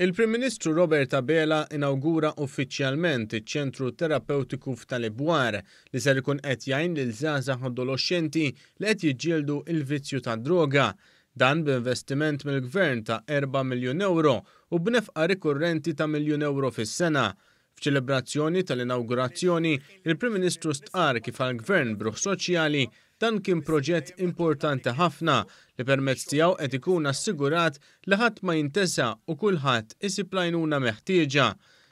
Il-Prim Ministru Robert Abela inawgura uffiċjalment iċ-ċentru terapeutiku f'Talibwar li ser ikun qed jgħin lil żgħażagħ adolexxenti li qed jiġġieldu l-vizzju tad-droga. Dan b'investiment mill-Gvern ta' 4 miljun euro u b'nefqa rikurrenti ta' miljun euro fis-sena. F'ċelebrazzjoni tal-inawgurazzjoni, il-Prim Ministru stqar kif għall-Gvern b'ruħ soċjali dan kien proġett importanti ħafna li permezz tiegħu qed ikun assigurat li ħadd ma jintesa' u kulħadd isib l-għajnuna meħtieġa.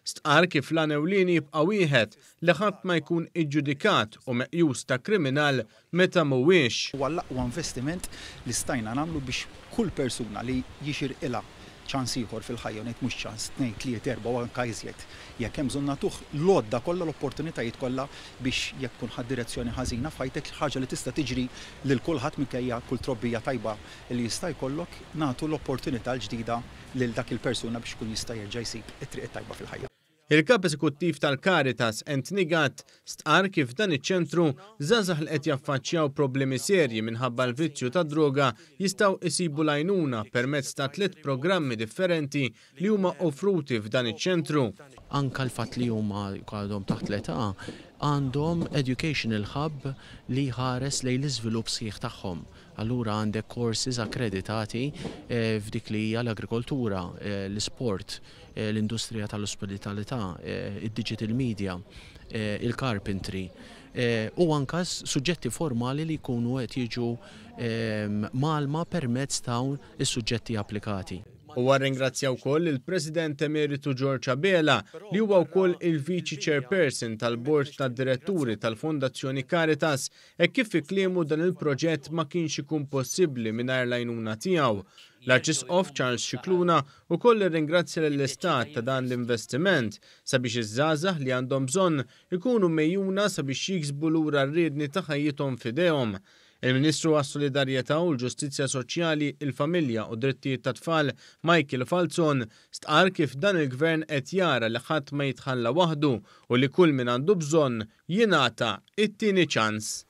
Stqar kif l-għan ewlieni jibqa' wieħed li ħadd ma jkun iġġudikat u meqjus ta' kriminal meta mhuwiex. Huwa l-aqwa investiment li stajna nagħmlu biex kull persuna li jixirqilha ċans ieħor fil-ħajja ngħid mhux ċans, 2, 3, 4 u anke iżjed. Jekk hemm bżonn nagħtuh l-għodda kollha l-opportunitajiet kollha biex jekk tkun ħadd direzzjoni ħażina f'ħajtek ħaġa li tista' tiġri lil kulħadd minkejja kull trobbija tajba li jista' jkollok nagħtu l-opportunità l-ġdida lil dak il-persuna biex kun jista' jerġa' jsib it-triq tajba fil-ħajja. Il-Kap Eżekuttiv tal-Caritas Anthony Gatt stqar kif dan iċ-ċentru żgħażagħ li qed jaffaċċjaw problemi serji minħabba l-vizzju tad-droga jistgħu jsibu l-għajnuna permezz ta' 3 programmi differenti li huma offruti f'dan iċ-ċentru. Anka l-fatt li huma għadhom taħt l-età għandhom educational hub li ħares lejn l-iżvilupp sħiħ tagħhom. Allura għandek courses akkreditati f'dik li hija l-agrikoltura, l-isport, l-industrija tal-ospitalità, id-digital media, il-carpentry u anke suġġetti formali li jkunu qed jiġu malma permezz dawn is-suġġetti applikati. U ringrazzja wkoll il-President Emeritu George Abela li huwa wkoll il-Viċi Chairperson tal-Bord tad-Diretturi tal-Fondazzjoni Caritas e kif fi kliemu dan il-proġett ma kienx ikun possibbli mingħajr l-għajnuna tiegħu. L-Arċisqof Charles Scicluna wkoll irringrazzja lill-Istat ta' dan l-investiment sabiex iż-żgħażagħ li għandhom bżonn ikunu mejjuna sabiex jiksbu lura r-riedni ta' ħajjithom f'idejhom. Il-Ministru għas-Solidarjetà u l-Ġustizzja Soċjali, il-Familja u Drittijiet tat-Tfal Michael Falzon stqar kif dan il-Gvern qed jara li ħadd ma jitħalla waħdu u li kull min għandu bżonn jingħata it-tieni ċans.